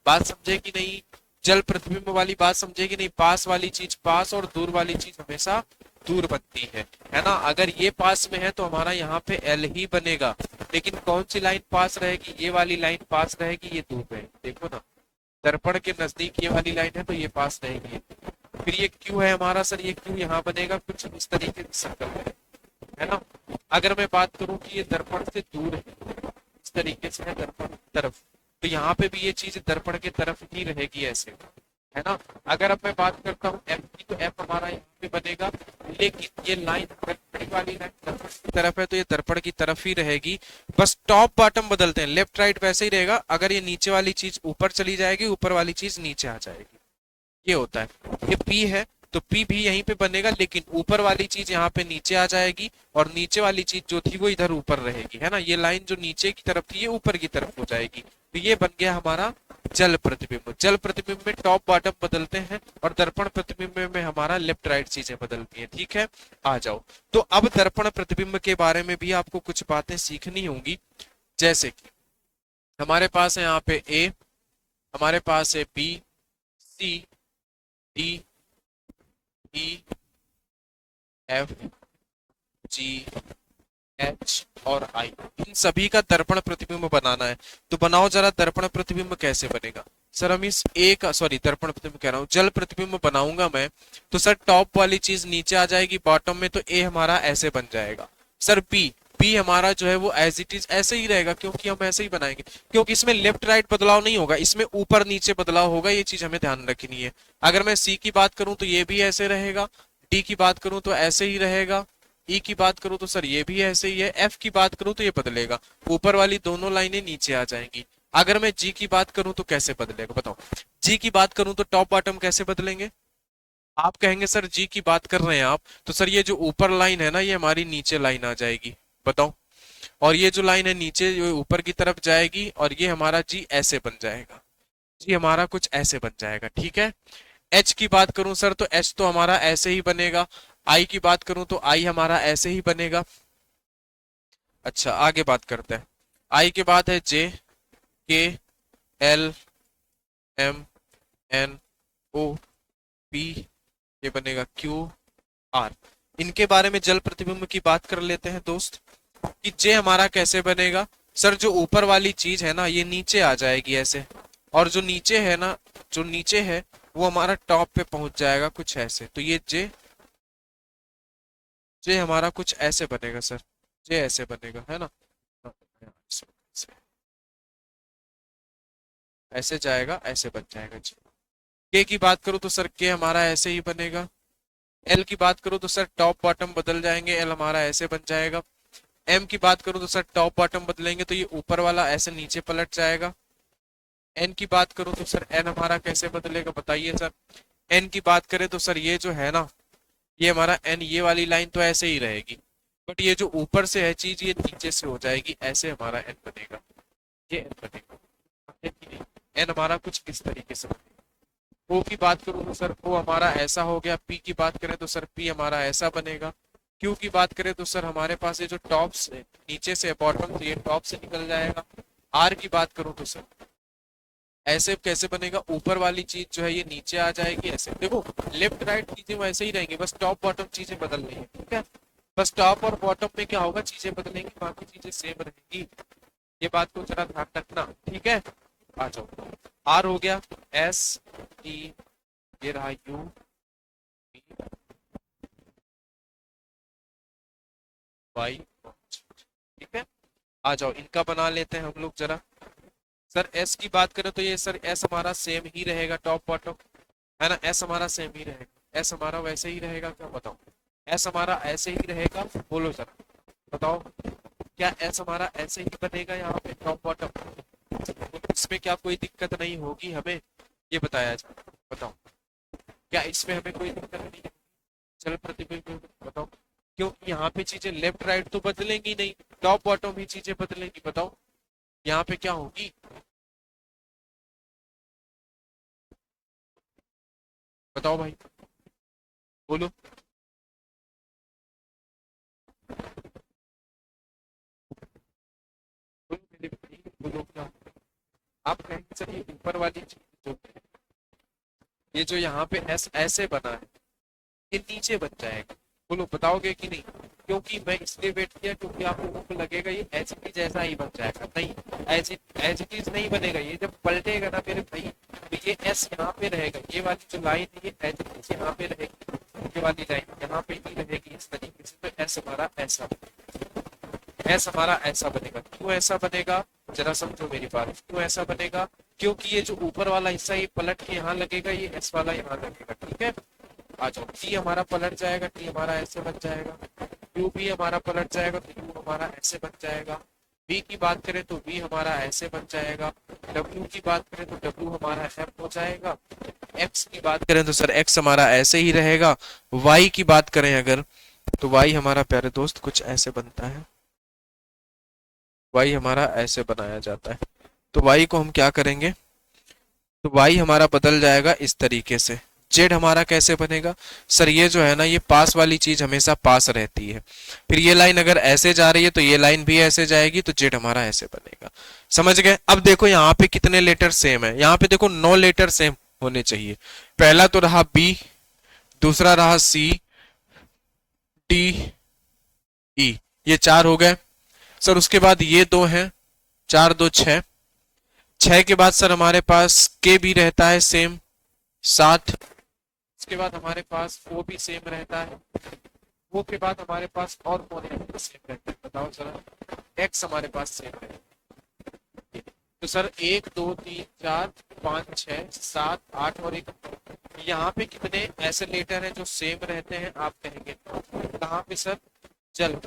बात समझे कि नहीं, जल प्रतिबिंब वाली बात समझे कि नहीं। पास वाली चीज पास और दूर वाली चीज हमेशा दूर बनती है ना। अगर ये पास में है तो हमारा यहाँ पे एल ही बनेगा, लेकिन कौन सी लाइन पास रहेगी, ये वाली लाइन पास रहेगी, ये दूर रहेगी। देखो ना, दर्पण के नजदीक ये वाली लाइन है तो ये पास रहेगी। फिर ये क्यू है हमारा, सर ये क्यू यहाँ बनेगा कुछ इस तरीके से सर्कल है ना। अगर मैं बात करूं कि ये दर्पण से दूर है, इस तरीके से है दर्पण की तरफ, तो यहाँ पे भी ये चीज दर्पण की तरफ ही रहेगी ऐसे, है ना। अगर अब मैं बात करता हूँ एफ की, तो एफ हमारा यहाँ पे बनेगा, लेकिन ये लाइन दर्पण वाली लाइन दर्पण की तरफ है तो ये दर्पण की तरफ ही रहेगी। बस टॉप बॉटम बदलते हैं, लेफ्ट राइट वैसे ही रहेगा। अगर ये नीचे वाली चीज ऊपर चली जाएगी, ऊपर वाली चीज नीचे आ जाएगी, ये होता है। ये पी है तो पी भी यहीं पे बनेगा, लेकिन ऊपर वाली चीज यहाँ पे नीचे आ जाएगी और नीचे वाली चीज जो थी वो इधर ऊपर रहेगी, है ना। ये लाइन जो नीचे की तरफ थी ये ऊपर की तरफ हो जाएगी, तो ये बन गया हमारा जल प्रतिबिंब। जल प्रतिबिंब में टॉप बॉटम बदलते हैं और दर्पण प्रतिबिंब में हमारा लेफ्ट राइट चीजें बदलती हैं। ठीक है, आ जाओ। तो अब दर्पण प्रतिबिंब के बारे में भी आपको कुछ बातें सीखनी होंगी। जैसे कि हमारे पास है यहाँ पे ए, हमारे पास है B, C, D, E, F, G, H और आई, इन सभी का दर्पण प्रतिबिंब बनाना है। तो बनाओ जरा, दर्पण प्रतिबिंब कैसे बनेगा। सर हम इस ए का, सॉरी दर्पण प्रतिबिंब कह रहा हूँ, जल प्रतिबिंब बनाऊंगा मैं, तो सर टॉप वाली चीज नीचे आ जाएगी बॉटम में, तो ए हमारा ऐसे बन जाएगा। सर बी, बी हमारा जो है वो एज इट इज ऐसे ही रहेगा, क्योंकि हम ऐसे ही बनाएंगे, क्योंकि इसमें लेफ्ट राइट बदलाव नहीं होगा, इसमें ऊपर नीचे बदलाव होगा, ये चीज हमें ध्यान रखनी है। अगर मैं सी की बात करूं तो ये भी ऐसे रहेगा, डी की बात करूं तो ऐसे ही रहेगा, ई की बात करूं तो सर ये भी ऐसे ही है, एफ की बात करूं तो ये बदलेगा, ऊपर वाली दोनों लाइनें नीचे आ जाएंगी। अगर मैं जी की बात करूं तो कैसे बदलेगा बताओ। जी की बात करूं तो टॉप बॉटम कैसे बदलेंगे। आप कहेंगे सर जी की बात कर रहे हैं आप, तो सर ये जो ऊपर लाइन है ना ये हमारी नीचे लाइन आ जाएगी, बताओ। और ये जो लाइन है नीचे जो ऊपर की तरफ जाएगी, और ये हमारा जी ऐसे बन जाएगा, जी हमारा कुछ ऐसे बन जाएगा। ठीक है, एच की बात करूं सर तो एच तो हमारा ऐसे ही बनेगा। आई की बात करूं तो आई हमारा ऐसे ही बनेगा। अच्छा आगे बात करते हैं। आई के बाद है जे, K, L, M, N, O, P, ये बनेगा क्यू, आर। इनके बारे में जल प्रतिबिंब की बात कर लेते हैं दोस्त, कि जे हमारा कैसे बनेगा। सर जो ऊपर वाली चीज है ना ये नीचे आ जाएगी ऐसे, और जो नीचे है ना, जो नीचे है वो हमारा टॉप पे पहुंच जाएगा कुछ ऐसे, तो ये जे, जे हमारा कुछ ऐसे बनेगा सर, जे ऐसे बनेगा, है ना, ऐसे जाएगा, ऐसे बन जाएगा जी। के की बात करूं तो सर के हमारा ऐसे ही बनेगा। एल की बात करूं तो सर टॉप बॉटम बदल जाएंगे, एल हमारा ऐसे बन जाएगा। एम की बात करूं तो सर टॉप बॉटम बदलेंगे तो ये ऊपर वाला ऐसे नीचे पलट जाएगा। एन की बात करूं तो सर एन हमारा कैसे बदलेगा बताइए सर। एन की बात करें तो सर ये जो है ना, ये हमारा एन, ये वाली लाइन तो ऐसे ही रहेगी, बट ये जो ऊपर से है चीज ये नीचे से हो जाएगी, ऐसे हमारा एन बनेगा, ये एन बनेगा। एन हमारा कुछ इस तरीके से बनेगा। ओ की बात करूं तो सर ओ हमारा ऐसा हो गया। पी की बात करें तो सर पी हमारा ऐसा बनेगा। क्यू की बात करें तो सर हमारे पास ये जो टॉप से नीचे से बॉटम, तो ये टॉप से निकल जाएगा। आर की बात करूं तो सर ऐसे कैसे बनेगा, ऊपर वाली चीज जो है ये नीचे आ जाएगी ऐसे। देखो लेफ्ट राइट चीजें वैसे ही रहेंगी, बस टॉप बॉटम चीजें बदल रही है। ठीक है, बस टॉप और बॉटम में क्या होगा, चीजें बदलेंगी, बाकी चीजें सेम रहेंगी। ये बात को जरा ध्यान रखना। ठीक है, आ जाओ। आर हो गया, एस, टी, ये रहा यू, वाई, ठीक है। आ जाओ इनका बना लेते हैं हम लोग जरा। सर एस की बात करें तो ये सर एस हमारा सेम ही रहेगा टॉप बॉटम, है ना, एस हमारा सेम ही रहेगा, एस हमारा वैसे ही रहेगा, क्या बताओ, एस हमारा ऐसे ही रहेगा, बोलो जरा, बताओ क्या एस हमारा ऐसे ही बनेगा यहाँ पे टॉप बॉटम, तो इसमें क्या कोई दिक्कत नहीं होगी हमें, ये बताया जाए, बताओ क्या इसमें हमें कोई दिक्कत नहीं है, चल प्रतिबिंब बताओ, क्योंकि यहाँ पे चीजें लेफ्ट राइट तो बदलेंगी नहीं, टॉप बॉटम ही चीजें बदलेंगी, बताओ यहाँ पे क्या होगी, बताओ भाई, बोलो, बोलो मेरे भाई, बोलो क्या, आप कहेंगे सर ये ऊपर वाली चीज जो ये जो यहाँ पे एस ऐसे बना है ये नीचे बन जाएगा, बोलो बताओगे कि नहीं, क्योंकि मैं इसलिए वेट किया क्योंकि आप लोगों को लगेगा ये एच टी जैसा ही बन जाएगा, नहीं एच टी नहीं बनेगा, ये जब पलटेगा ना मेरे भाई तो ये एस यहाँ पे रहेगा, ये वाली जो लाइन है ये एच टी यहाँ पे रहेगी, ये वाली लाइन यहाँ पे ही रहेगी इस तरीके से, तो एस हमारा ऐसा, एस हमारा ऐसा बनेगा, क्यों ऐसा बनेगा जरा समझो मेरी बात, क्यों ऐसा बनेगा, क्योंकि ये जो ऊपर वाला हिस्सा ये पलट के यहाँ लगेगा, ये एस वाला यहाँ लगेगा, ठीक है। आ जाओ टी हमारा पलट जाएगा, टी हमारा ऐसे बन जाएगा, यू भी हमारा पलट जाएगा तो यू हमारा ऐसे बन जाएगा, बी की बात करें तो बी हमारा ऐसे बन जाएगा, डब्ल्यू की बात करें तो डब्ल्यू हमारा एफ हो जाएगा, एक्स की बात करें तो सर एक्स हमारा ऐसे ही रहेगा, वाई की बात करें अगर तो वाई हमारा प्यारे दोस्त कुछ ऐसे बनता है, वाई हमारा ऐसे बनाया जाता है, तो वाई को हम क्या करेंगे, तो वाई हमारा बदल जाएगा इस तरीके से, जेड हमारा कैसे बनेगा, सर ये जो है ना ये पास वाली चीज हमेशा पास रहती है, फिर ये लाइन अगर ऐसे जा रही है तो ये लाइन भी ऐसे जाएगी, तो जेड हमारा ऐसे बनेगा, समझ गए। अब देखो यहाँ पे कितने लेटर सेम है, यहाँ पे देखो 9 लेटर सेम होने चाहिए, पहला तो रहा बी, दूसरा रहा सी, डी, ई, ये 4 हो गए, सर उसके बाद ये 2 हैं, 4 2 6, 6 के बाद सर हमारे पास के भी रहता है सेम 7, उसके बाद हमारे पास वो भी सेम रहता है, वो के बाद हमारे पास और कौन है सेम रहता है, बताओ जरा, एक्स हमारे पास सेम है, तो सर 1 2 3 4 5 6 7 8 और एक, यहाँ पे कितने ऐसे लेटर हैं जो सेम रहते हैं, आप कहेंगे कहाँ पे सर, चल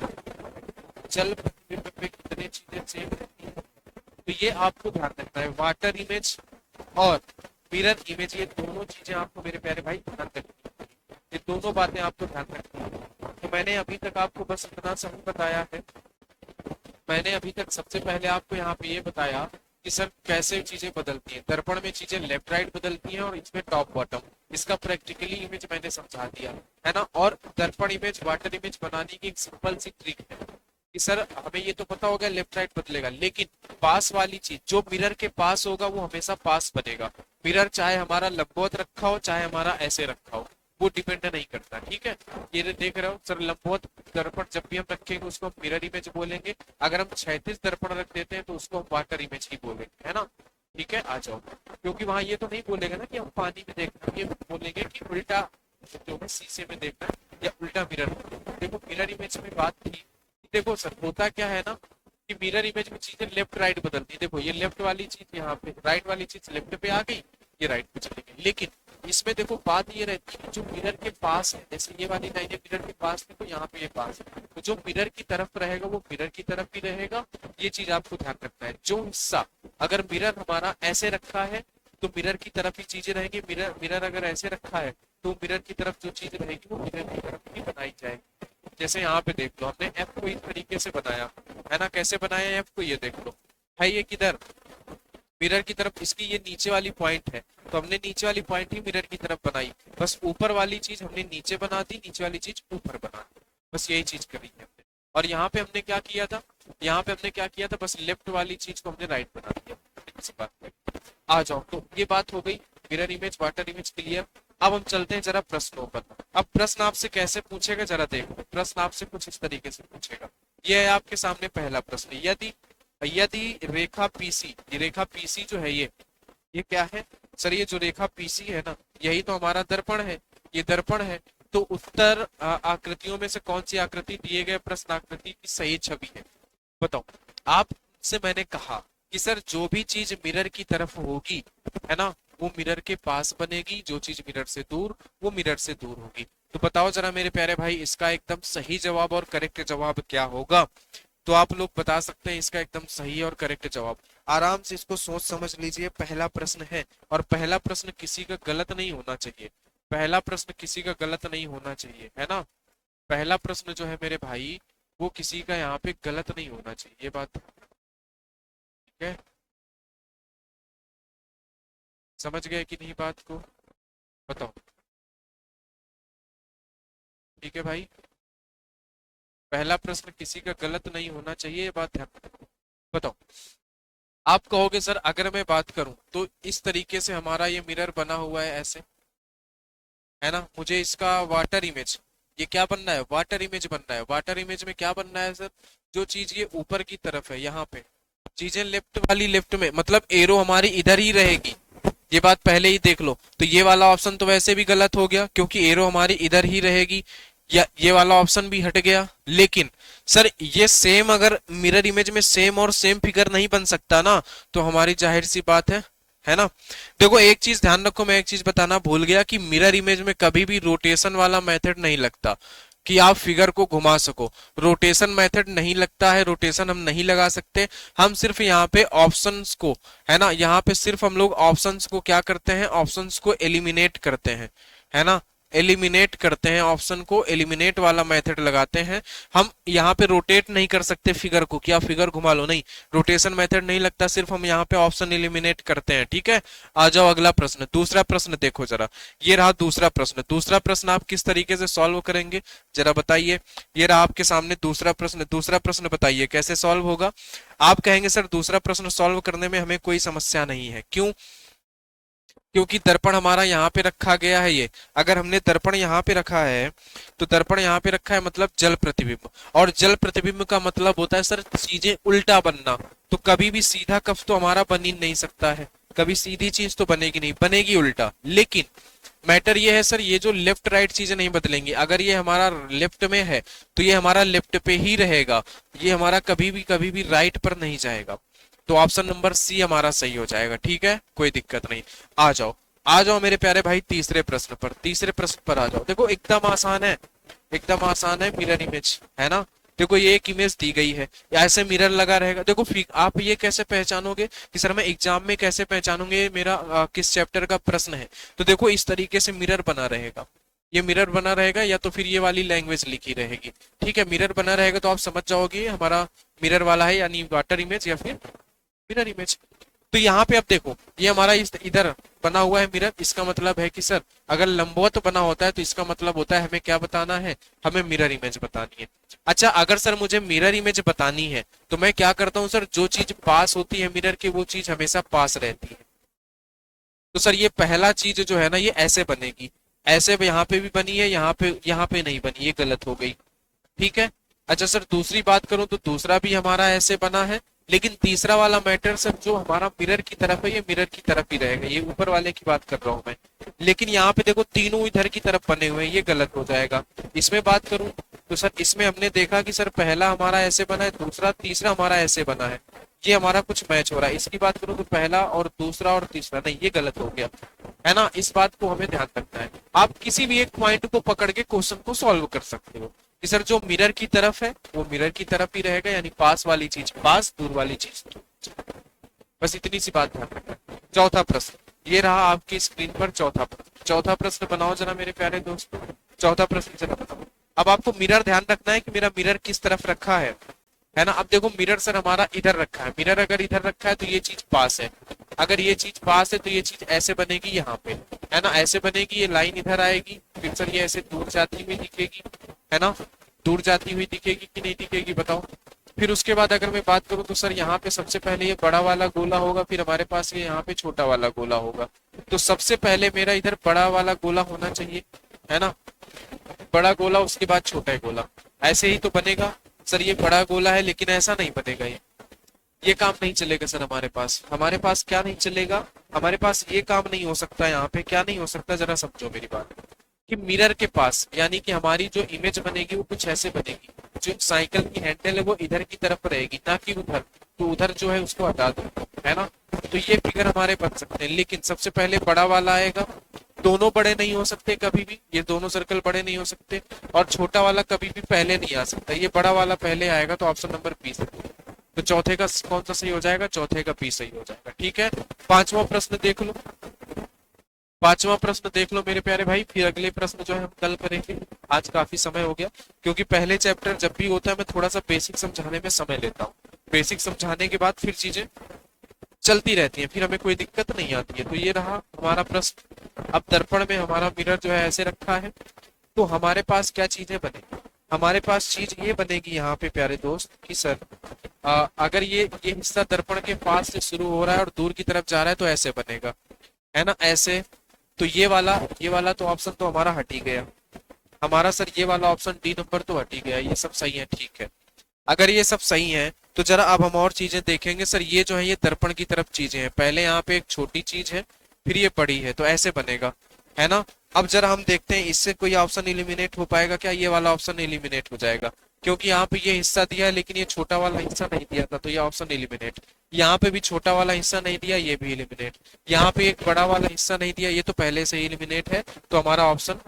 चल प्रतिबिंब पे कितने चीजें सेम रहती हैं, तो ये आपको ध्यान रखना है, वाटर इमेज और मिरर इमेज ये दोनों चीजें आपको मेरे प्यारे भाई ध्यान रखनी है, ये दोनों बातें आपको ध्यान रखनी है, तो मैंने अभी तक आपको बस इतना सही बताया है, मैंने अभी तक सबसे पहले आपको यहाँ पे ये बताया कि सर कैसे चीजें बदलती हैं, दर्पण में चीजें लेफ्ट राइट बदलती हैं और इसमें टॉप बॉटम, इसका प्रैक्टिकली इमेज मैंने समझा दिया है ना, और दर्पण इमेज वाटर इमेज बनाने की एक सिंपल सी ट्रिक है कि सर हमें ये तो पता होगा लेफ्ट राइट बदलेगा, लेकिन पास वाली चीज जो मिरर के पास होगा वो हमेशा पास बनेगा, मिरर चाहे हमारा लंबवत रखा हो चाहे हमारा ऐसे रखा हो, वो डिपेंड नहीं करता, ठीक है। ये देख रहे हो सर, लंबवत दर्पण जब भी हम रखेंगे उसको हम मिरर इमेज बोलेंगे, अगर हम क्षैतिज दर्पण रख देते हैं तो उसको हम वाटर इमेज ही बोलेंगे, है ना, ठीक है। आ जाओ, क्योंकि वहां ये तो नहीं बोलेगा ना कि हम पानी में देखना, ये बोलेंगे कि उल्टा जो है शीशे में देखना है या उल्टा मिरर, देखो मिरर इमेज में बात थी, देखो सर होता क्या है ना कि मिरर इमेज में चीजें लेफ्ट राइट बदलती है, देखो ये लेफ्ट वाली चीज यहाँ पे, राइट वाली चीज लेफ्ट पे आ गई, ये राइट पे चली गई, लेकिन इसमें देखो बात ये रहती है जो मिरर के पास है, जैसे ये वाली लाइन मिरर के पास है तो यहाँ पे ये पास है, तो जो मिरर की तरफ रहेगा वो मिरर की तरफ ही रहेगा, ये चीज आपको ध्यान रखना है, जो हिस्सा अगर मिरर हमारा ऐसे रखा है तो मिरर की तरफ ही चीजें रहेंगी, मिरर मिरर अगर ऐसे रखा है तो मिरर की तरफ जो चीज रहेगी वो मिरर की तरफ ही बनाई जाएगी, जैसे यहाँ पे देख लो हमने एफ को इस तरीके से बनाया है ना, कैसे बनाया एफ को, ये देख लो है ये किधर मिरर की तरफ, इसकी ये नीचे वाली पॉइंट है तो हमने नीचे वाली पॉइंट ही मिरर की तरफ बनाई, बस ऊपर वाली चीज हमने नीचे बना दी, नीचे वाली चीज ऊपर बना दी, बस यही चीज करी है हमने, और यहाँ पे हमने क्या किया था, यहाँ पे हमने क्या किया था, बस लेफ्ट वाली चीज को हमने राइट बना दिया, इसी बात पे आ जाओ, तो ये बात हो गई mirror image water image clear. अब हम चलते हैं जरा प्रश्नों पर, अब प्रश्न आपसे कैसे पूछेगा जरा देखो, प्रश्न आपसे कुछ इस तरीके से पूछेगा, ये है आपके सामने पहला प्रश्न, यदि यदि रेखा पीसी, ये रेखा पीसी जो है ये क्या है सर, ये जो रेखा पीसी है ना यही तो हमारा दर्पण है, ये दर्पण है, तो उत्तर आकृतियों में से कौन सी आकृति दिए गए प्रश्न आकृति की सही छवि है? बताओ। आपसे मैंने कहा कि सर जो भी चीज मिरर की तरफ होगी, है ना, वो मिरर के पास बनेगी, जो चीज मिरर से दूर वो मिरर से दूर होगी। तो बताओ जरा मेरे प्यारे भाई, इसका एकदम सही जवाब और करेक्ट जवाब क्या होगा? तो आप लोग बता सकते हैं इसका एकदम सही और करेक्ट जवाब। आराम से इसको सोच समझ लीजिए, पहला प्रश्न है और पहला प्रश्न किसी का गलत नहीं होना चाहिए। पहला प्रश्न किसी का गलत नहीं होना चाहिए, है ना। पहला प्रश्न जो है मेरे भाई, वो किसी का यहाँ पे गलत नहीं होना चाहिए, ये बात ठीक है। समझ गए कि नहीं बात को? बताओ। ठीक है भाई, पहला प्रश्न किसी का गलत नहीं होना चाहिए, ये बात ध्यान रखो। बताओ। आप कहोगे सर अगर मैं बात करूं तो इस तरीके से हमारा ये मिरर बना हुआ है ऐसे, है ना। मुझे इसका वाटर इमेज, ये क्या बनना है? वाटर इमेज बनना है। वाटर इमेज में क्या बनना है सर? जो चीज ये ऊपर की तरफ है, यहाँ पे चीजें लेफ्ट वाली लेफ्ट में, मतलब एरो हमारी इधर ही रहेगी। ये बात पहले ही देख लो। तो ये वाला ऑप्शन तो वैसे भी गलत हो गया क्योंकि एरो हमारी इधर ही रहेगी, या ये वाला ऑप्शन भी हट गया। लेकिन सर ये सेम, अगर मिरर इमेज में सेम और सेम फिगर नहीं बन सकता ना, तो हमारी जाहिर सी बात है ना। देखो एक चीज ध्यान रखो, मैं एक चीज बताना भूल गया कि मिरर इमेज में कभी भी रोटेशन वाला मेथड नहीं लगता कि आप फिगर को घुमा सको। रोटेशन मेथड नहीं लगता है, रोटेशन हम नहीं लगा सकते। हम सिर्फ यहाँ पे ऑप्शंस को, है ना, यहाँ पे सिर्फ हम लोग ऑप्शंस को क्या करते हैं? ऑप्शंस को एलिमिनेट करते हैं, है ना। एलिमिनेट करते हैं, ऑप्शन को एलिमिनेट वाला मेथड लगाते हैं। हम यहाँ पे रोटेट नहीं कर सकते फिगर को, क्या फिगर घुमा लो, नहीं, रोटेशन मेथड नहीं लगता, सिर्फ हम यहाँ पे ऑप्शन एलिमिनेट करते हैं। ठीक है, आ जाओ अगला प्रश्न। दूसरा प्रश्न देखो जरा, ये रहा दूसरा प्रश्न। दूसरा प्रश्न आप किस तरीके से सॉल्व करेंगे जरा बताइए। ये रहा आपके सामने दूसरा प्रश्न। दूसरा प्रश्न बताइए कैसे सॉल्व होगा। आप कहेंगे सर दूसरा प्रश्न सॉल्व करने में हमें कोई समस्या नहीं है, क्यों? क्योंकि दर्पण हमारा यहाँ पे रखा गया है। ये अगर हमने दर्पण यहाँ पे रखा है, तो दर्पण यहाँ पे रखा है मतलब जल प्रतिबिंब, और जल प्रतिबिंब का मतलब होता है सर चीजें उल्टा बनना। तो कभी भी सीधा कप तो हमारा बन ही नहीं सकता है, कभी सीधी चीज तो बनेगी नहीं, बनेगी उल्टा। लेकिन मैटर ये है सर, ये जो लेफ्ट राइट चीजें नहीं बदलेंगी। अगर ये हमारा लेफ्ट में है तो ये हमारा लेफ्ट पे ही रहेगा, ये हमारा कभी भी राइट पर नहीं जाएगा। तो ऑप्शन नंबर सी हमारा सही हो जाएगा। ठीक है, कोई दिक्कत नहीं। आ जाओ, आ जाओ मेरे प्यारे भाई तीसरे प्रश्न पर। तीसरे प्रश्न पर आ जाओ। देखो एकदम आसान है, एकदम आसान है। मिरर इमेज है ना। देखो ये एक इमेज दी गई है, ऐसे मिरर लगा रहेगा। देखो आप ये कैसे पहचानोगे कि सर मैं एग्जाम में कैसे पहचानूंगे मेरा किस चैप्टर का प्रश्न है? तो देखो इस तरीके से मिरर बना रहेगा, ये मिरर बना रहेगा, या तो फिर ये वाली लैंग्वेज लिखी रहेगी। ठीक है, मिरर बना रहेगा तो आप समझ जाओगे हमारा मिरर वाला है, यानी वाटर इमेज या फिर मिरर इमेज। तो यहाँ पे अब देखो ये हमारा इस इधर बना हुआ है मिरर, इसका मतलब है कि सर अगर लंबवत बना होता है तो इसका मतलब होता है हमें क्या बताना है? हमें मिरर इमेज बतानी है। अच्छा, अगर सर मुझे मिरर इमेज बतानी है तो मैं क्या करता हूँ सर? जो चीज पास होती है मिरर के वो चीज हमेशा पास रहती है। तो सर ये पहला चीज जो है ना ये ऐसे बनेगी, ऐसे यहाँ पे भी बनी है, यहाँ पे नहीं बनी, ये गलत हो गई। ठीक है। अच्छा सर दूसरी बात करूं तो दूसरा भी हमारा ऐसे बना है, लेकिन तीसरा वाला मैटर सर जो हमारा मिरर की तरफ है ये मिरर की तरफ ही रहेगा, ये ऊपर वाले की बात कर रहा हूं मैं। लेकिन यहाँ पे देखो तीनों इधर की तरफ बने हुए हैं, ये गलत हो जाएगा। इसमें बात करूं तो सर इसमें हमने देखा कि सर पहला हमारा ऐसे बना है, दूसरा तीसरा हमारा ऐसे बना है, ये हमारा कुछ मैच हो रहा है। इसकी बात करूं तो पहला और दूसरा और तीसरा नहीं, ये गलत हो गया, है ना। इस बात को हमें ध्यान रखना है। आप किसी भी एक पॉइंट को पकड़ के क्वेश्चन को सॉल्व कर सकते हो कि सर जो मिरर की तरफ है वो मिरर की तरफ ही रहेगा, यानी पास वाली चीज पास, दूर वाली चीज दूर। बस इतनी सी बात ध्यान रखना है। चौथा प्रश्न ये रहा आपकी स्क्रीन पर। चौथा प्रश्न, चौथा प्रश्न बनाओ जरा मेरे प्यारे दोस्तों। चौथा प्रश्न जरा बताओ। अब आपको मिरर ध्यान रखना है कि मेरा मिरर किस तरफ रखा है ना। अब देखो मिरर सर हमारा इधर रखा है, मिरर अगर इधर रखा है तो ये चीज पास है, अगर ये चीज पास है तो ये चीज ऐसे बनेगी यहाँ पे, है ना, ऐसे बनेगी, ये लाइन इधर आएगी, फिर सर ये ऐसे दूर जाती हुई दिखेगी, है ना, दूर जाती हुई दिखेगी कि नहीं दिखेगी बताओ। फिर उसके बाद अगर मैं बात करूं तो सर यहाँ पे सबसे पहले ये बड़ा वाला गोला होगा, फिर हमारे पास ये यहाँ पे छोटा वाला गोला होगा। तो सबसे पहले मेरा इधर बड़ा वाला गोला होना चाहिए, है ना, बड़ा गोला, उसके बाद छोटा गोला, ऐसे ही तो बनेगा। सर ये बड़ा गोला है लेकिन ऐसा नहीं बनेगा, ये काम नहीं चलेगा सर। हमारे पास क्या नहीं चलेगा? हमारे पास ये काम नहीं हो सकता। यहाँ पे क्या नहीं हो सकता, जरा समझो मेरी बात। कि मिरर के पास, यानी कि हमारी जो इमेज बनेगी वो कुछ ऐसे बनेगी, जो साइकिल की हैंडल है वो इधर की तरफ रहेगी ना कि उधर, तो उधर जो है उसको हटा दो, है ना। तो ये फिगर हमारे बन सकते हैं, लेकिन सबसे पहले बड़ा वाला आएगा। दोनों बड़े नहीं हो सकते कभी भी, ये दोनों सर्कल बड़े नहीं हो सकते, और छोटा वाला कभी भी पहले नहीं आ सकता, ये बड़ा वाला पहले आएगा, तो ऑप्शन नंबर बी। तो चौथे का कौन सा सही हो जाएगा, चौथे का बी सही हो जाएगा, ठीक है। पांचवा प्रश्न देख लो, पांचवा प्रश्न देख लो मेरे प्यारे भाई, फिर अगले प्रश्न जो है हम कल करेंगे। आज काफी समय हो गया, क्योंकि पहले चैप्टर जब भी होता है मैं थोड़ा सा बेसिक समझाने में समय लेता हूँ, बेसिक समझाने के बाद फिर चीजें चलती रहती हैं, फिर हमें कोई दिक्कत नहीं आती है। तो ये रहा हमारा प्रश्न। अब दर्पण में हमारा मिरर जो है ऐसे रखा है, तो हमारे पास क्या चीजें बनेगी, हमारे पास चीज ये बनेगी यहाँ पे प्यारे दोस्त कि सर अगर ये हिस्सा दर्पण के पास से शुरू हो रहा है और दूर की तरफ जा रहा है तो ऐसे बनेगा, है ना, ऐसे। तो ये वाला तो ऑप्शन तो हमारा हट ही गया, हमारा सर ये वाला ऑप्शन डी नंबर तो हट ही गया, ये सब सही है, ठीक है। अगर ये सब सही है तो जरा अब हम और चीजें देखेंगे। सर ये जो है ये दर्पण की तरफ चीजें हैं, पहले यहाँ पे एक छोटी चीज है, फिर ये बड़ी है, तो ऐसे बनेगा, है ना। अब जरा हम देखते हैं इससे कोई ऑप्शन एलिमिनेट हो पाएगा क्या, ये वाला ऑप्शन एलिमिनेट हो जाएगा, क्योंकि यहाँ पे ये हिस्सा दिया है लेकिन ये छोटा वाला हिस्सा नहीं दिया था, तो ये ऑप्शन एलिमिनेट। यहाँ पे भी छोटा वाला हिस्सा नहीं दिया, ये भी एलिमिनेट। यहाँ पे एक बड़ा वाला हिस्सा नहीं दिया, ये तो पहले से ही एलिमिनेट है, तो हमारा ऑप्शन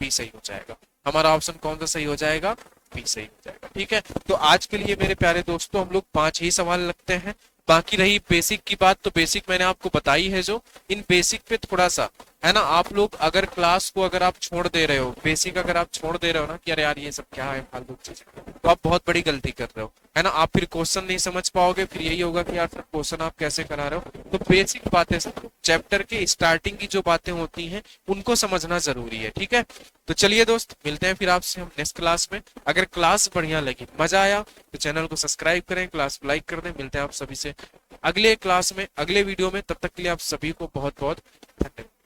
बी सही हो जाएगा। हमारा ऑप्शन कौन सा सही हो जाएगा, बी सही हो जाएगा, ठीक है। तो आज के लिए मेरे प्यारे दोस्तों हम लोग 5 ही सवाल लगते हैं। बाकी रही बेसिक की बात, तो बेसिक मैंने आपको बताई है, जो इन बेसिक पे थोड़ा सा, है ना, आप लोग अगर क्लास को अगर आप छोड़ दे रहे हो, बेसिक अगर आप छोड़ दे रहे हो ना कि अरे यार ये सब क्या है फालतू चीजें, तो आप बहुत बड़ी गलती कर रहे हो, है ना। आप फिर क्वेश्चन नहीं समझ पाओगे, फिर यही होगा कि यार सर क्वेश्चन आप कैसे करा रहे हो। तो बेसिक बातें, चैप्टर के स्टार्टिंग की जो बातें होती हैं उनको समझना जरूरी है, ठीक है। तो चलिए दोस्त, मिलते हैं फिर आपसे हम नेक्स्ट क्लास में। अगर क्लास बढ़िया लगी, मजा आया, तो चैनल को सब्सक्राइब करें, क्लास को लाइक कर दें। मिलते हैं आप सभी से अगले क्लास में, अगले वीडियो में, तब तक के लिए आप सभी को बहुत बहुत धन्यवाद।